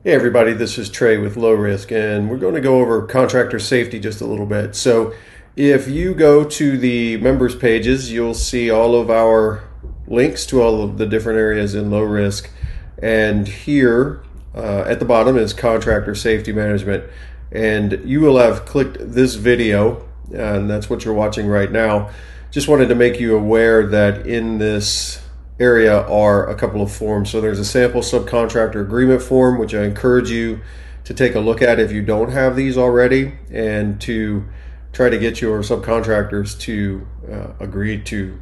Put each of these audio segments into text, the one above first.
Hey everybody, this is Trey with Low Risk, and we're going to go over contractor safety just a little bit. So, if you go to the members pages, you'll see all of our links to all of the different areas in low risk. And here at the bottom is contractor safety management. And you will have clicked this video, and that's what you're watching right now. Just wanted to make you aware that in this area are a couple of forms. So there's a sample subcontractor agreement form, which I encourage you to take a look at if you don't have these already, and to try to get your subcontractors to agree to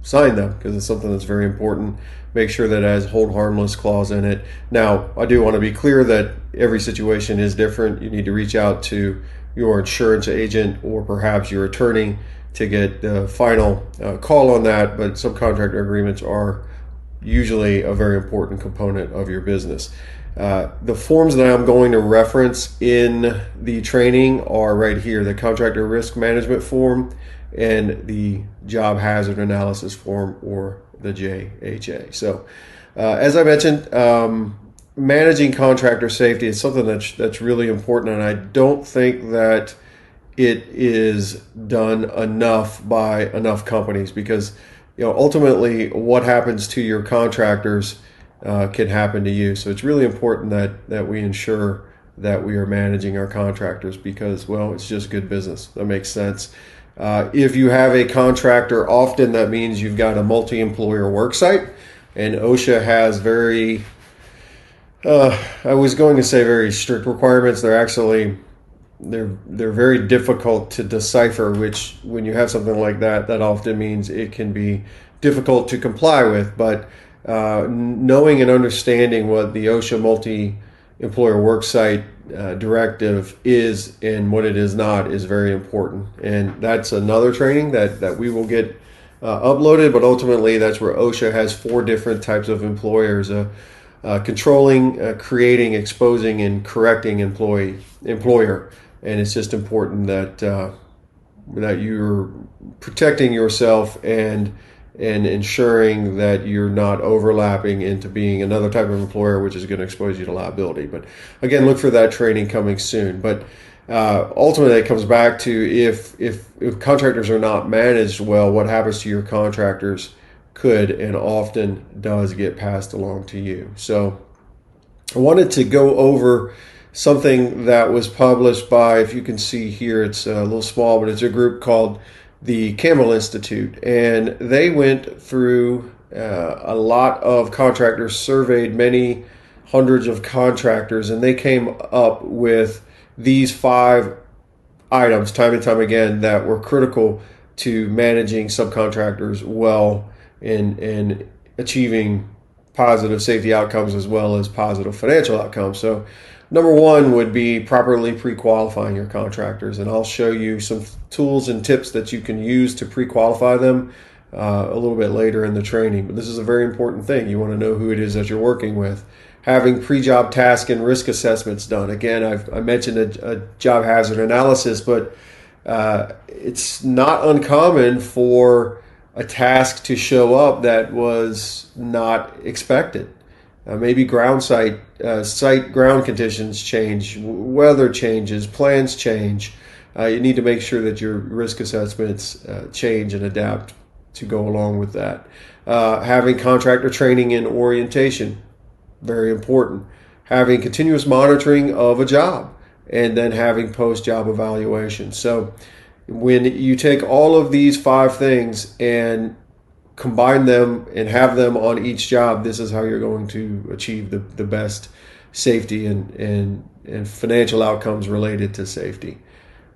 sign them, because it's something that's very important. Make sure that it has hold harmless clause in it. Now, I do want to be clear that every situation is different. You need to reach out to your insurance agent or perhaps your attorney to get the final call on that, but subcontractor agreements are usually a very important component of your business. The forms that I'm going to reference in the training are right here: the contractor risk management form and the job hazard analysis form, or the JHA. So as I mentioned, managing contractor safety is something that's really important, and I don't think that it is done enough by enough companies, because ultimately what happens to your contractors can happen to you. So it's really important that we ensure that we are managing our contractors, because, well, it's just good business. That makes sense. If you have a contractor, often that means you've got a multi-employer work site, and OSHA has I was going to say very strict requirements. They're very difficult to decipher, which, when you have something like that, that often means it can be difficult to comply with. But knowing and understanding what the OSHA multi-employer worksite directive is and what it is not is very important. And that's another training that we will get uploaded, but ultimately that's where OSHA has 4 different types of employers: controlling, creating, exposing, and correcting employer. And it's just important that you're protecting yourself and ensuring that you're not overlapping into being another type of employer, which is going to expose you to liability. But again, look for that training coming soon. But ultimately, it comes back to if contractors are not managed well, what happens to your contractors could and often does get passed along to you. So I wanted to go over something that was published by, if you can see here, it's a little small, but it's a group called the Camel Institute. And they went through a lot of contractors, surveyed many hundreds of contractors, and they came up with these 5 items time and time again that were critical to managing subcontractors well and achieving positive safety outcomes as well as positive financial outcomes. So number 1 would be properly pre-qualifying your contractors, and I'll show you some tools and tips that you can use to pre-qualify them a little bit later in the training. But this is a very important thing. You want to know who it is that you're working with. Having pre-job task and risk assessments done. Again, I mentioned a job hazard analysis, but it's not uncommon for a task to show up that was not expected. Maybe site ground conditions change, weather changes, plans change. You need to make sure that your risk assessments change and adapt to go along with that. Having contractor training and orientation, very important. Having continuous monitoring of a job, and then having post-job evaluation. So when you take all of these 5 things and combine them and have them on each job, this is how you're going to achieve the best safety and financial outcomes related to safety.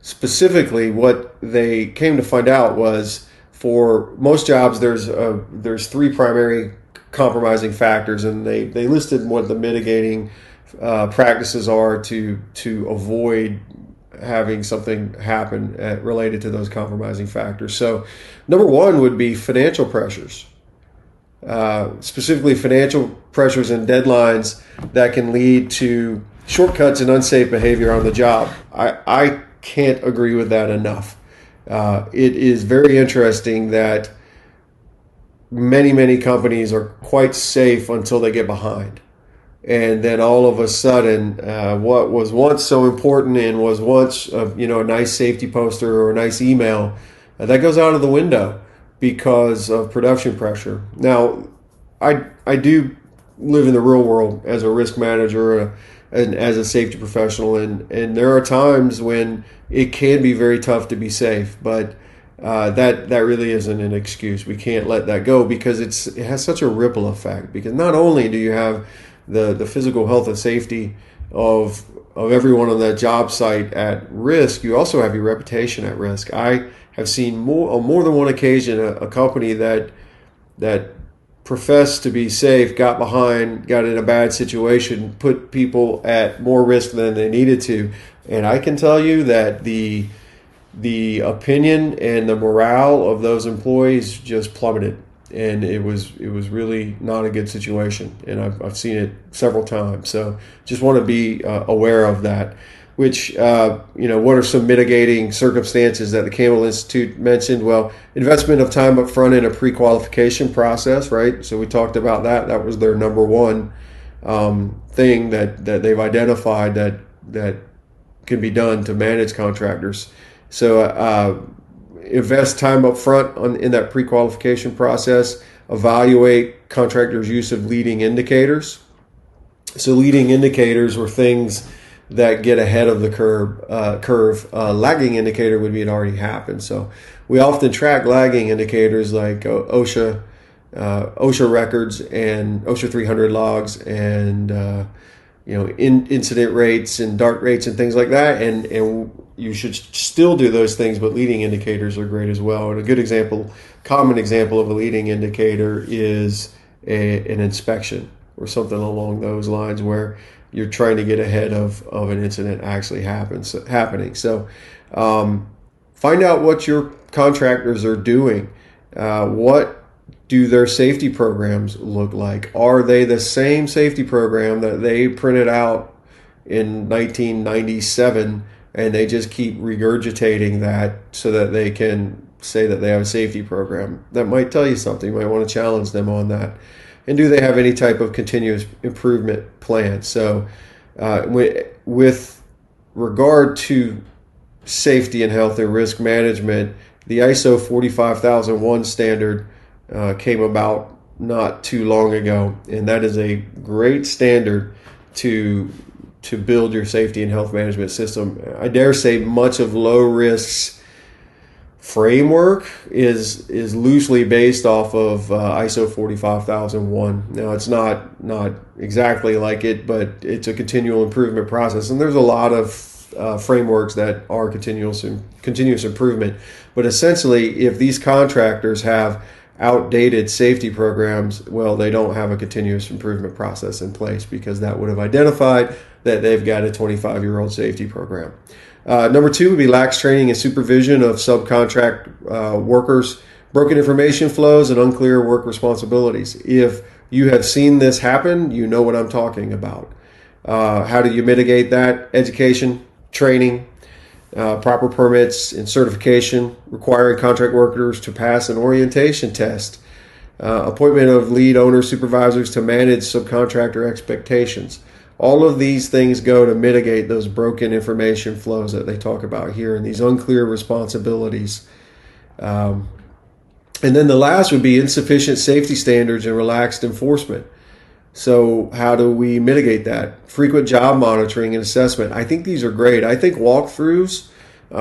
Specifically, what they came to find out was, for most jobs, there's 3 primary compromising factors, and they listed what the mitigating practices are to avoid having something happen related to those compromising factors. So number 1 would be financial pressures, specifically financial pressures and deadlines that can lead to shortcuts and unsafe behavior on the job. I can't agree with that enough. It is very interesting that many companies are quite safe until they get behind. and then all of a sudden, what was once so important and was once a nice safety poster or a nice email, that goes out of the window because of production pressure. Now, I do live in the real world as a risk manager and as a safety professional, and there are times when it can be very tough to be safe, but that really isn't an excuse. We can't let that go because it has such a ripple effect. Because not only do you have the physical health and safety of everyone on that job site at risk, you also have your reputation at risk. I have seen on more than one occasion a company that professed to be safe got in a bad situation, put people at more risk than they needed to. And I can tell you that the opinion and the morale of those employees just plummeted, and it was really not a good situation. And I've seen it several times. So just want to be aware of that. Which what are some mitigating circumstances that the Camel Institute mentioned? Well, investment of time up front in a pre-qualification process, right? So we talked about that. That was their number one thing that they've identified that can be done to manage contractors. So invest time up front in that pre-qualification process. Evaluate contractors' use of leading indicators. So leading indicators were things that get ahead of the curve. Lagging indicator would be it already happened. So we often track lagging indicators like OSHA records and OSHA 300 logs and incident rates and DART rates and things like that. And you should still do those things, but leading indicators are great as well. And a common example of a leading indicator is an inspection or something along those lines where you're trying to get ahead of an incident actually happening. So find out what your contractors are doing. What do their safety programs look like? Are they the same safety program that they printed out in 1997 and they just keep regurgitating that so that they can say that they have a safety program? That might tell you something. You might want to challenge them on that. And do they have any type of continuous improvement plan? So with regard to safety and health and risk management, the ISO 45001 standard came about not too long ago. And that is a great standard to build your safety and health management system. I dare say much of low risk's framework is loosely based off of ISO 45001. Now it's not exactly like it, but it's a continual improvement process, and there's a lot of frameworks that are continuous improvement. But essentially, if these contractors have outdated safety programs, well, they don't have a continuous improvement process in place because that would have identified that they've got a 25-year-old safety program. Number two would be lax training and supervision of subcontract workers, broken information flows, and unclear work responsibilities. If you have seen this happen, you know what I'm talking about. How do you mitigate that? Education, training, proper permits and certification, requiring contract workers to pass an orientation test, appointment of lead owner supervisors to manage subcontractor expectations. All of these things go to mitigate those broken information flows that they talk about here and these unclear responsibilities. And then the last would be insufficient safety standards and relaxed enforcement. So how do we mitigate that? Frequent job monitoring and assessment. I think these are great. I think walkthroughs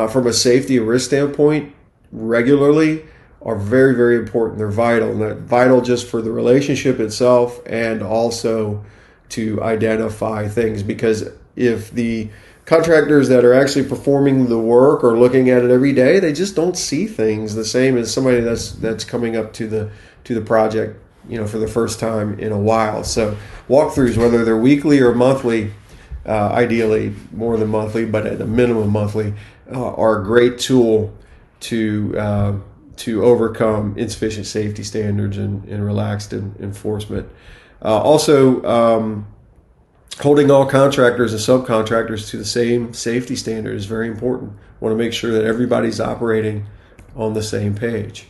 from a safety and risk standpoint regularly are very, very important. They're vital. And they're vital just for the relationship itself and also to identify things, because if the contractors that are actually performing the work or looking at it every day, they just don't see things the same as somebody that's coming up to the project, for the first time in a while. So walkthroughs, whether they're weekly or monthly, ideally more than monthly, but at a minimum monthly, are a great tool to overcome insufficient safety standards and relaxed enforcement. Also, holding all contractors and subcontractors to the same safety standard is very important. Want to make sure that everybody's operating on the same page.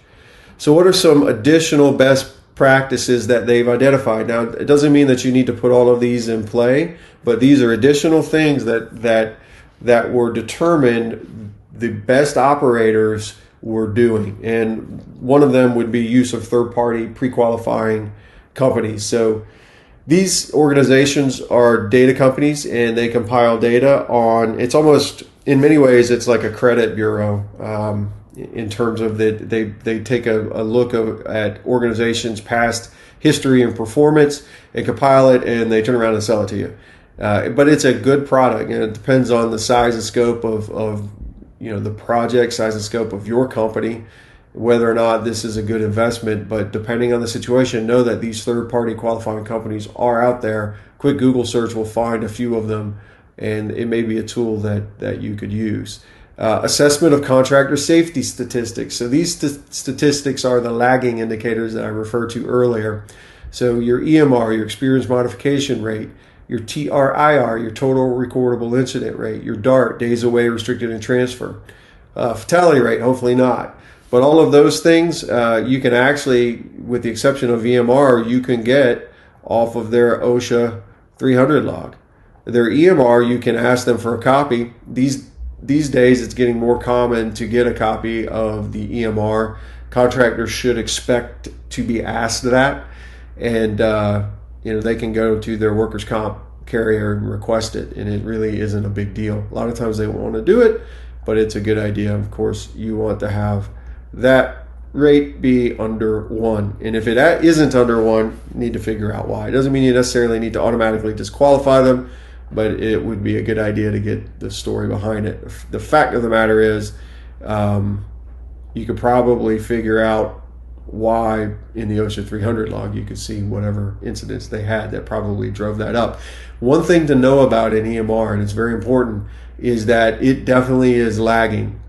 So what are some additional best practices that they've identified. Now, it doesn't mean that you need to put all of these in play, but these are additional things that were determined the best operators were doing. And one of them would be use of third-party pre-qualifying companies. So these organizations are data companies, and they compile data on, it's almost, in many ways, it's like a credit bureau, in terms of that they take a look at organizations' past history and performance and compile it, and they turn around and sell it to you. But it's a good product, and it depends on the size and scope of the project, size and scope of your company, whether or not this is a good investment. But depending on the situation, know that these third-party qualifying companies are out there. Quick Google search will find a few of them, and it may be a tool that you could use. Assessment of contractor safety statistics. So these statistics are the lagging indicators that I referred to earlier. So your EMR, your experience modification rate, your TRIR, your total recordable incident rate, your DART, days away, restricted and transfer, fatality rate, hopefully not. But all of those things, you can actually, with the exception of EMR, you can get off of their OSHA 300 log. Their EMR, you can ask them for a copy. These days, it's getting more common to get a copy of the EMR. Contractors should expect to be asked that, and they can go to their workers' comp carrier and request it, and it really isn't a big deal. A lot of times they won't want to do it, but it's a good idea. Of course, you want to have that rate be under 1, and if it isn't under 1, you need to figure out why. It doesn't mean you necessarily need to automatically disqualify them, but it would be a good idea to get the story behind it. The fact of the matter is, you could probably figure out why in the OSHA 300 log. You could see whatever incidents they had that probably drove that up. One thing to know about an EMR, and it's very important, is that it definitely is lagging.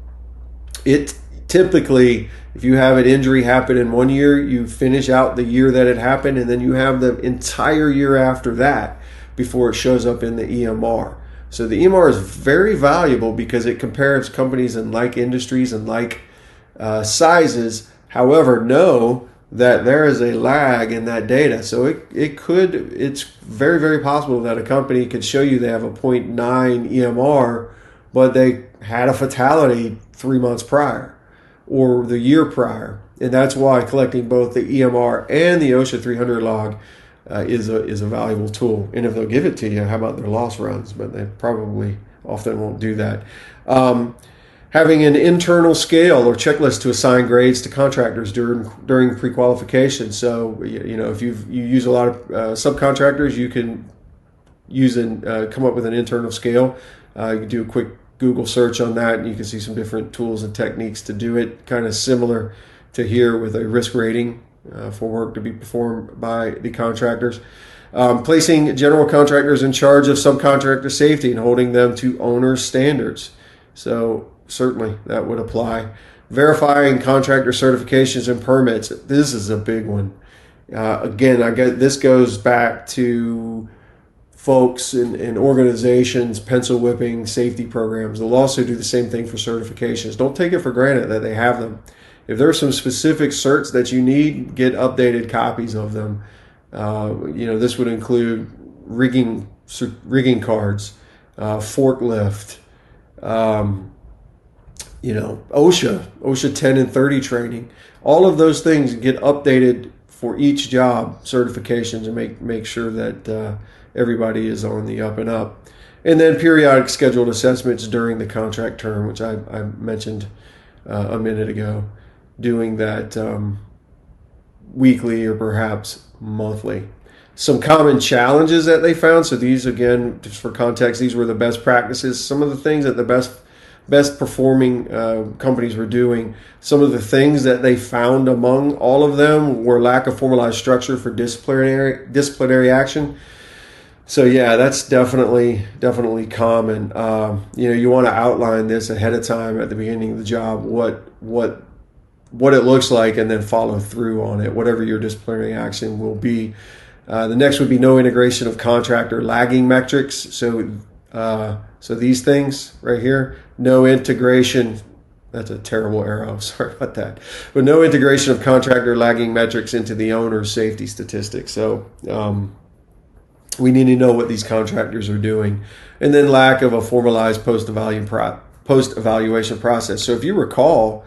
It typically, if you have an injury happen in 1 year, you finish out the year that it happened, and then you have the entire year after that before it shows up in the EMR. So the EMR is very valuable because it compares companies in like industries and like sizes. However, know that there is a lag in that data. So it's very, very possible that a company could show you they have a 0.9 EMR, but they had a fatality 3 months prior or the year prior. And that's why collecting both the EMR and the OSHA 300 log is a valuable tool. And if they'll give it to you, how about their loss runs? But they probably often won't do that. Having an internal scale or checklist to assign grades to contractors during pre-qualification. So if you use a lot of subcontractors, you can use and come up with an internal scale. You can do a quick Google search on that, and you can see some different tools and techniques to do it. Kind of similar to here with a risk rating for work to be performed by the contractors. Placing general contractors in charge of subcontractor safety and holding them to owner's standards. So certainly that would apply. Verifying contractor certifications and permits. This is a big one. Again, this goes back to folks and organizations pencil whipping safety programs. They'll also do the same thing for certifications. Don't take it for granted that they have them. If there are some specific certs that you need, get updated copies of them. This would include rigging cards, forklift, OSHA 10 and 30 training. All of those things get updated for each job, certifications, and make sure that everybody is on the up and up. And then periodic scheduled assessments during the contract term, which I mentioned a minute ago, doing that weekly or perhaps monthly. Some common challenges that they found. So these, again, just for context, these were the best practices. Some of the things that the best performing companies were doing. Some of the things that they found among all of them were lack of formalized structure for disciplinary action. So yeah, that's definitely common. You want to outline this ahead of time at the beginning of the job, what it looks like, and then follow through on it, whatever your disciplinary action will be. The next would be no integration of contractor lagging metrics. So these things right here, no integration That's a terrible arrow. Sorry about that. But no integration of contractor lagging metrics into the owner's safety statistics. So we need to know what these contractors are doing. And then lack of a formalized post-evaluation process. So if you recall,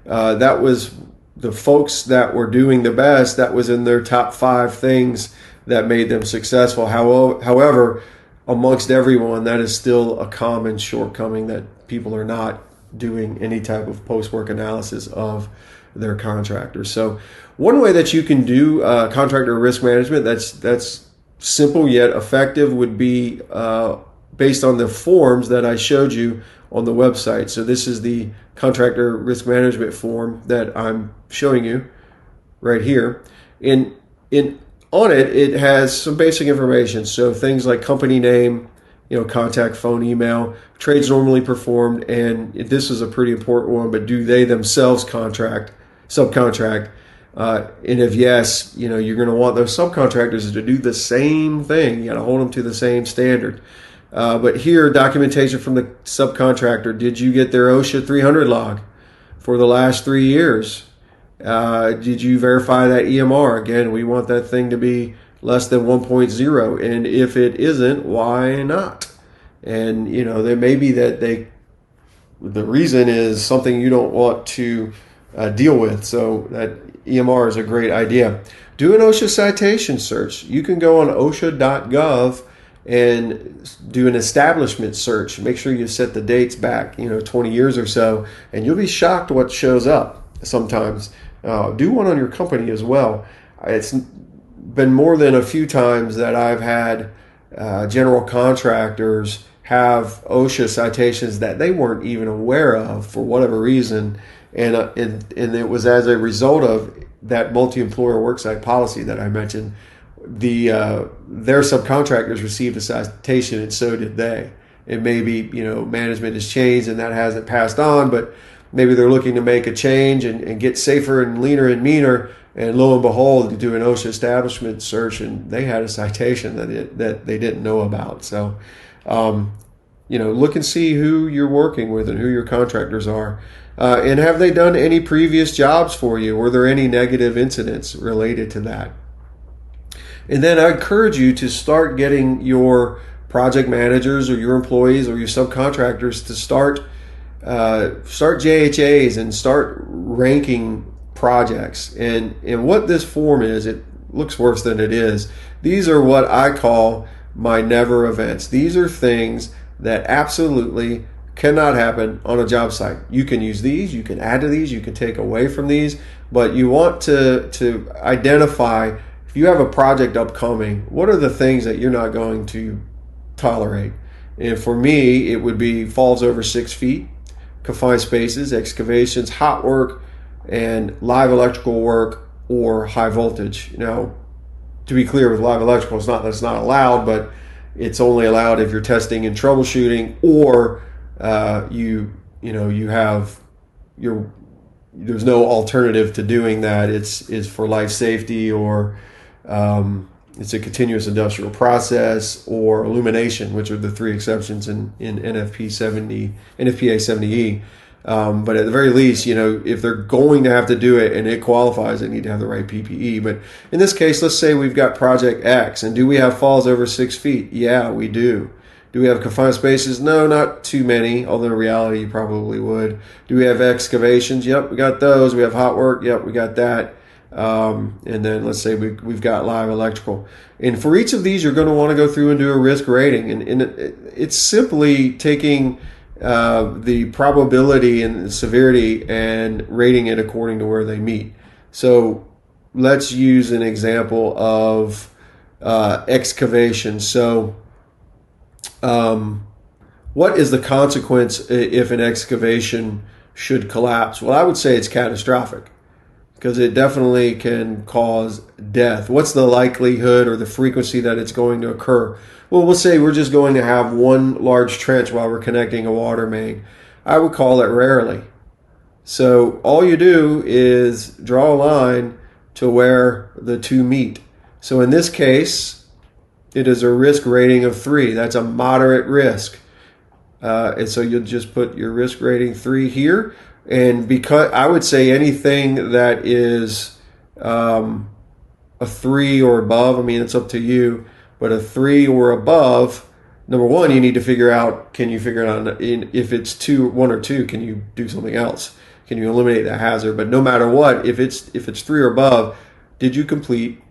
that was the folks that were doing the best, that was in their top 5 things that made them successful. However, amongst everyone, that is still a common shortcoming, that people are not doing any type of post-work analysis of their contractors. So one way that you can do contractor risk management that's simple yet effective would be based on the forms that I showed you on the website. So this is the contractor risk management form that I'm showing you right here. On it has some basic information. So things like company name, contact phone, email, trades normally performed, and this is a pretty important one, but do they themselves subcontract? And if yes, you're going to want those subcontractors to do the same thing. You got to hold them to the same standard. But here, documentation from the subcontractor. Did you get their OSHA 300 log for the last 3 years? Did you verify that EMR? Again, we want that thing to be less than 1.0. And if it isn't, why not? And, there may be that the reason is something you don't want to deal with. So that EMR is a great idea. Do an OSHA citation search. You can go on OSHA.gov and do an establishment search. Make sure you set the dates back, 20 years or so, and you'll be shocked what shows up sometimes. Do one on your company as well. It's been more than a few times that I've had general contractors have OSHA citations that they weren't even aware of for whatever reason, and it was as a result of that multi-employer worksite policy that I mentioned. Their subcontractors received a citation, and so did they. It may be management has changed and that hasn't passed on, but maybe they're looking to make a change and get safer and leaner and meaner, and lo and behold, do an OSHA establishment search, and they had a citation that they didn't know about. So, look and see who you're working with and who your contractors are. And have they done any previous jobs for you? Were there any negative incidents related to that? And then I encourage you to start getting your project managers or your employees or your subcontractors to start JHAs and start ranking projects. And what this form is, it looks worse than it is. These are what I call my never events. These are things that absolutely cannot happen on a job site. You can use these, you can add to these, you can take away from these, but you want to identify, if you have a project upcoming, what are the things that you're not going to tolerate? And for me, it would be falls over 6 feet, confined spaces, excavations, hot work, and live electrical work or high voltage. Now, to be clear, with live electrical, that's not allowed, but it's only allowed if you're testing and troubleshooting, or there's no alternative to doing that. It's for life safety, or it's a continuous industrial process, or illumination, which are the 3 exceptions in NFPA 70E. But at the very least, if they're going to have to do it and it qualifies, they need to have the right PPE. But in this case, let's say we've got project X, and do we have falls over 6 feet? Yeah, we do. Do we have confined spaces? No, not too many, although in reality you probably would. Do we have excavations? Yep, we got those. We have hot work? Yep, we got that. And then let's say we've got live electrical. And for each of these, you're going to want to go through and do a risk rating. And it's simply taking the probability and the severity and rating it according to where they meet. So let's use an example of excavation. So what is the consequence if an excavation should collapse? Well, I would say it's catastrophic, because it definitely can cause death. What's the likelihood or the frequency that it's going to occur? Well, we'll say we're just going to have one large trench while we're connecting a water main. I would call it rarely. So all you do is draw a line to where the two meet. So in this case, it is a risk rating of 3. That's a moderate risk. And so you'll just put your risk rating 3 here. And because I would say anything that is a 3 or above, I mean, it's up to you, but a 3 or above, number one, you need to figure out, can you figure out if it's 1 or 2, can you do something else? Can you eliminate that hazard? But no matter what, if it's 3 or above, did you complete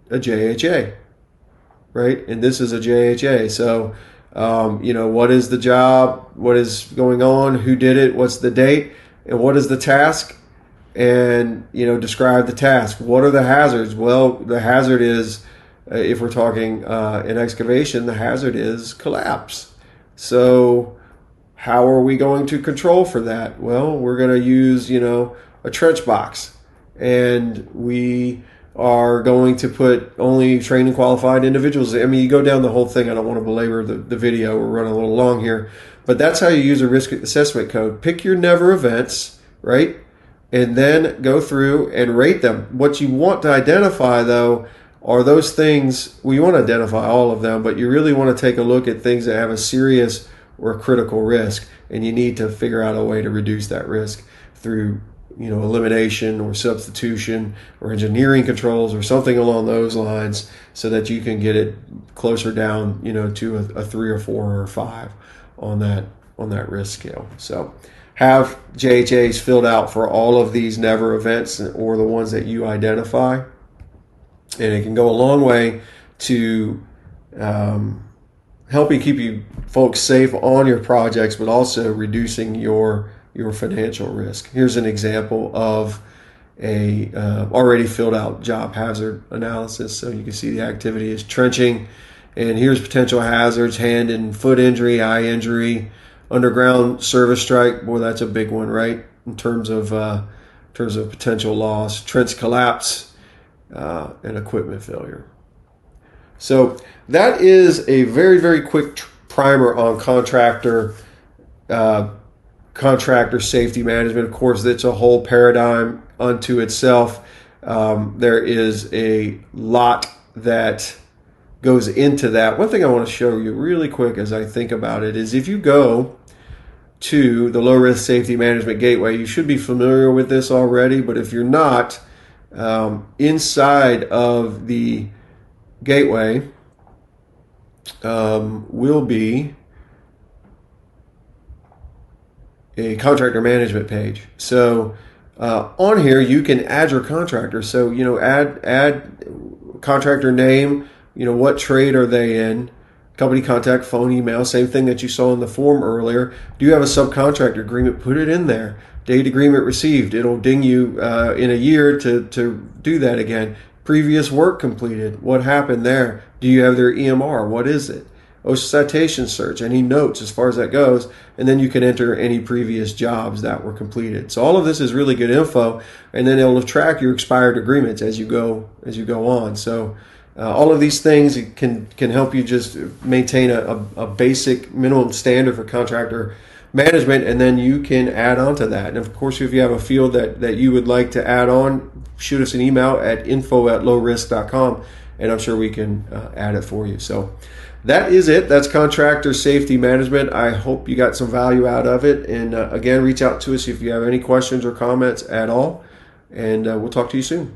a JHA? Right? And this is a JHA. So, what is the job? What is going on? Who did it? What's the date? And what is the task? And, describe the task. What are the hazards? Well, the hazard is, if we're talking in excavation, the hazard is collapse. So how are we going to control for that? Well, we're going to use, a trench box. And we are going to put only trained and qualified individuals. I mean, you go down the whole thing. I don't want to belabor the video. We're running a little long here. But that's how you use a risk assessment code. Pick your never events, right? And then go through and rate them. What you want to identify, though, are those things, well, you want to identify all of them, but you really want to take a look at things that have a serious or critical risk, and you need to figure out a way to reduce that risk through, elimination or substitution or engineering controls or something along those lines, so that you can get it closer down, to a 3 or 4 or 5 on that risk scale. So have JHAs filled out for all of these never events or the ones that you identify. And it can go a long way to helping keep you folks safe on your projects, but also reducing your financial risk. Here's an example of a already filled out job hazard analysis. So you can see the activity is trenching, and here's potential hazards: hand and foot injury, eye injury, underground service strike. Boy, that's a big one, right? In terms of potential loss, trench collapse, and equipment failure. So that is a very, very quick primer on contractor safety management. Of course, it's a whole paradigm unto itself. There is a lot that goes into that. One thing I want to show you really quick as I think about it is, if you go to the Low Risk Safety Management Gateway, you should be familiar with this already, but if you're not, inside of the gateway will be a contractor management page. So on here you can add your contractor. So add contractor name, what trade are they in, company contact, phone, email, same thing that you saw in the form earlier. Do you have a subcontractor agreement? Put it in there. Date agreement received. It'll ding you in a year to do that again. Previous work completed. What happened there? Do you have their EMR? What is it? OSHA citation search. Any notes as far as that goes? And then you can enter any previous jobs that were completed. So all of this is really good info, and then it'll track your expired agreements as you go on. So all of these things can help you just maintain a basic minimum standard for contractor management, and then you can add on to that. And of course, if you have a field that you would like to add on, shoot us an email at info@lowrisk.com, and I'm sure we can add it for you. So that is it. That's contractor safety management. I hope you got some value out of it. And again, reach out to us if you have any questions or comments at all, and we'll talk to you soon.